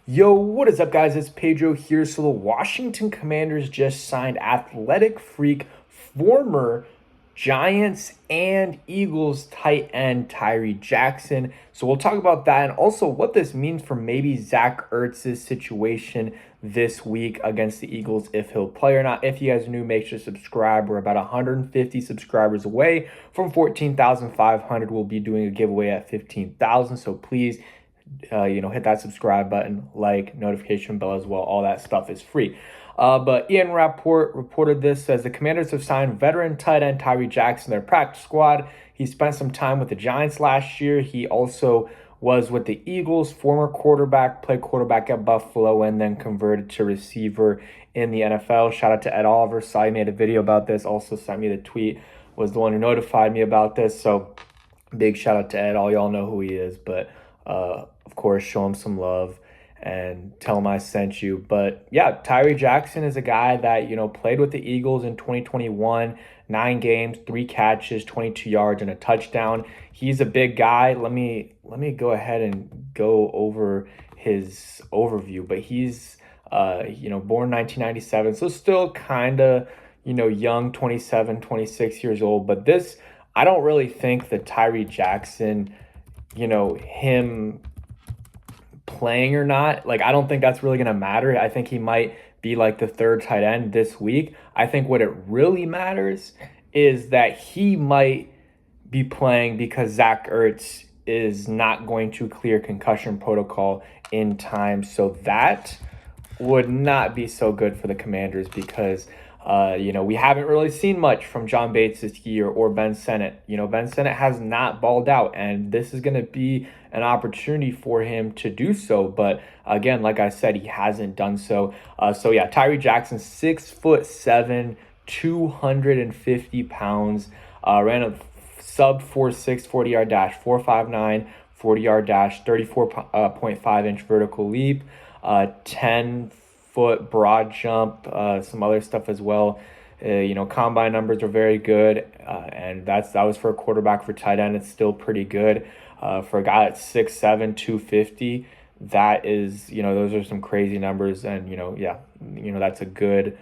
Yo, what is up, guys? It's Pedro here. So, the Washington Commanders just signed athletic freak, former Giants and Eagles tight end Tyree Jackson. So, we'll talk about that and also what this means for maybe Zach Ertz's situation this week against the Eagles, if he'll play or not. If you guys are new, make sure to subscribe. We're about 150 subscribers away from 14,500. We'll be doing a giveaway at 15,000. So, please hit that subscribe button, like, notification bell as well. All that stuff is free. But Ian Rapport reported this, says the Commanders have signed veteran tight end Tyree Jackson, their practice squad. He spent some time with the Giants last year. He also was with the Eagles, former quarterback, played quarterback at Buffalo, and then converted to receiver in the NFL. Shout out to Ed Oliver. Saw he made a video about this, also sent me the tweet, was the one who notified me about this. So big shout out to Ed. All y'all know who he is, but of course, show him some love and tell him I sent you. But yeah, Tyree Jackson is a guy that, played with the Eagles in 2021, 9 games, 3 catches, 22 yards, and a touchdown. He's a big guy. Let me go ahead and go over his overview. But he's, born 1997, so still kind of, young, 27, 26 years old. But this, I don't really think that Tyree Jackson, him playing or not, like, I don't think that's really going to matter. I think he might be like the third tight end this week. I think what it really matters is that he might be playing because Zach Ertz is not going to clear concussion protocol in time. So that would not be so good for the Commanders because we haven't really seen much from John Bates this year or Ben Sennett. Ben Sennett has not balled out, and this is going to be an opportunity for him to do so. But again, like I said, he hasn't done so. Tyree Jackson, 6'7", 250 pounds, ran a sub 4.6 40-yard dash, 4.59 40-yard dash, 34.5-inch vertical leap, 10-foot broad jump, some other stuff as well. Combine numbers are very good, and that was for a quarterback. For tight end, it's still pretty good. For a guy that's 6'7", 250, that is, those are some crazy numbers, and that's a good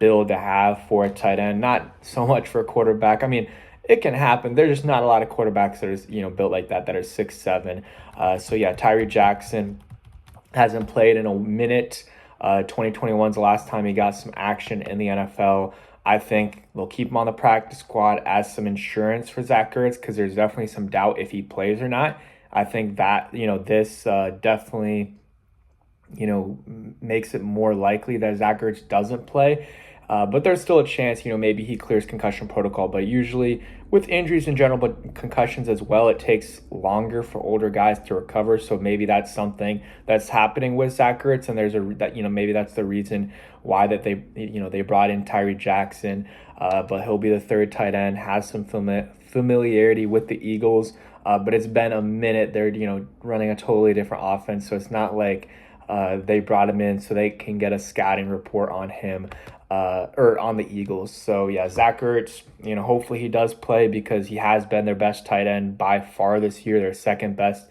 build to have for a tight end. Not so much for a quarterback. I mean, it can happen. There's just not a lot of quarterbacks that are built like that are 6'7". Tyree Jackson hasn't played in a minute. 2021 is the last time he got some action in the NFL. I think they'll keep him on the practice squad as some insurance for Zach Ertz because there's definitely some doubt if he plays or not. I think that, this definitely, makes it more likely that Zach Ertz doesn't play. But there's still a chance, maybe he clears concussion protocol. But usually with injuries in general, but concussions as well, it takes longer for older guys to recover. So maybe that's something that's happening with Zach Ertz, and maybe that's the reason why that they brought in Tyree Jackson. But he'll be the third tight end, has some familiarity with the Eagles. But it's been a minute. They're running a totally different offense, so it's not like they brought him in so they can get a scouting report on him. Or on the Eagles. So yeah, Zach Ertz, hopefully he does play because he has been their best tight end by far this year, their second best,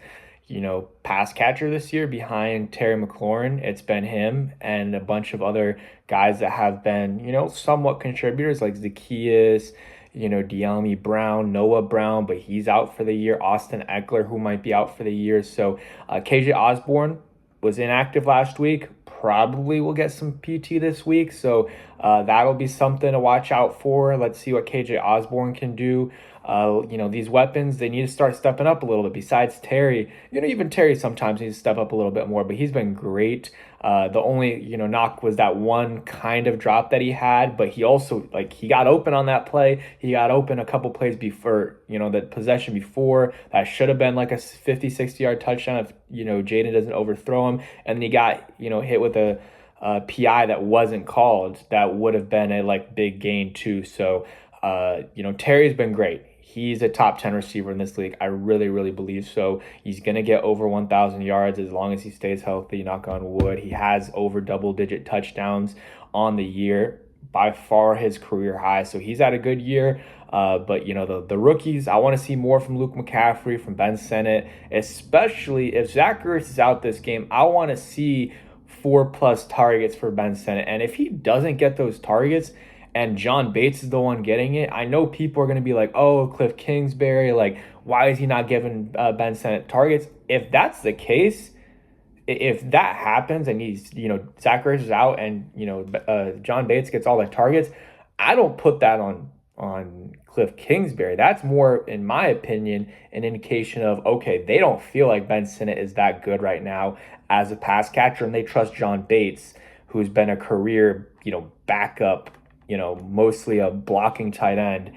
pass catcher this year behind Terry McLaurin. It's been him and a bunch of other guys that have been, somewhat contributors like Zacchaeus, De'Ami Brown, Noah Brown, but he's out for the year. Austin Eckler, who might be out for the year. So KJ Osborne was inactive last week. Probably will get some PT this week, so that'll be something to watch out for. Let's see what KJ Osborne can do. These weapons, they need to start stepping up a little bit. Besides Terry, even Terry sometimes needs to step up a little bit more, but he's been great. The only, knock was that one kind of drop that he had, but he also, he got open on that play. He got open a couple plays before, the possession before. That should have been like a 50, 60-yard touchdown if, Jaden doesn't overthrow him. And then he got, hit with a PI that wasn't called. That would have been a, big gain too. So, Terry's been great. He's a top 10 receiver in this league. I really, really believe so. He's going to get over 1,000 yards as long as he stays healthy, knock on wood. He has over double-digit touchdowns on the year. by far his career high. So he's had a good year. But the rookies, I want to see more from Luke McCaffrey, from Ben Sinnott, especially if Zach Ertz is out this game. I want to see 4+ targets for Ben Sinnott. And if he doesn't get those targets and John Bates is the one getting it, I know people are going to be like, oh, Cliff Kingsbury, like, why is he not giving Ben Sinnott targets? If that's the case, if that happens and Zach Ertz is out and, John Bates gets all the targets, I don't put that on Cliff Kingsbury. That's more, in my opinion, an indication of, okay, they don't feel like Ben Sinnott is that good right now as a pass catcher, and they trust John Bates, who's been a career, backup, mostly a blocking tight end.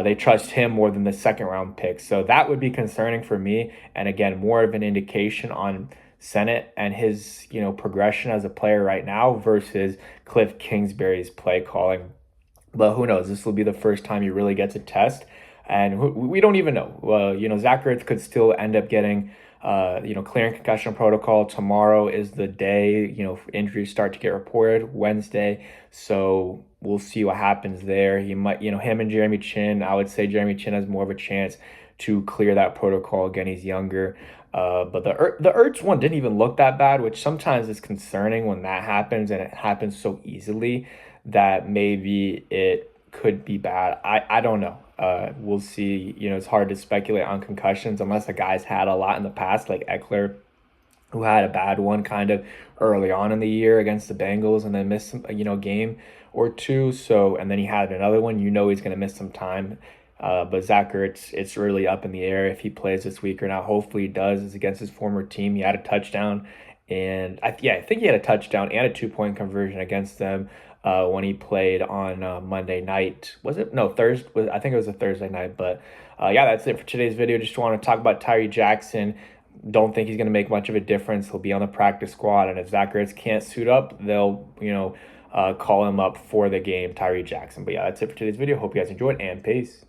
They trust him more than the second round pick. So that would be concerning for me. And again, more of an indication on Sinnott and his, progression as a player right now versus Cliff Kingsbury's play calling. But who knows? This will be the first time you really get to test. And we don't even know. Zach Ertz could still end up getting, clearing concussion protocol. Tomorrow is the day, injuries start to get reported, Wednesday. So we'll see what happens there. He might, him and Jeremy Chin, I would say Jeremy Chin has more of a chance to clear that protocol. Again, he's younger. But the Ertz one didn't even look that bad, which sometimes is concerning when that happens, and it happens so easily that maybe it could be bad. I don't know. We'll see. It's hard to speculate on concussions unless the guy's had a lot in the past, like Eckler, who had a bad one kind of early on in the year against the Bengals and then missed some, game or two. So, and then he had another one, he's going to miss some time. But Zach Ertz, it's really up in the air if he plays this week or not. Hopefully he does. It's against his former team. He had a touchdown, and I think he had a touchdown and a 2-point conversion against them when he played on Monday night. Was it? No, Thursday. I think it was a Thursday night. But that's it for today's video. Just want to talk about Tyree Jackson. Don't think he's going to make much of a difference. He'll be on the practice squad, and if Zach Ertz can't suit up, they'll call him up for the game, Tyree Jackson. But that's it for today's video. Hope you guys enjoyed, and peace.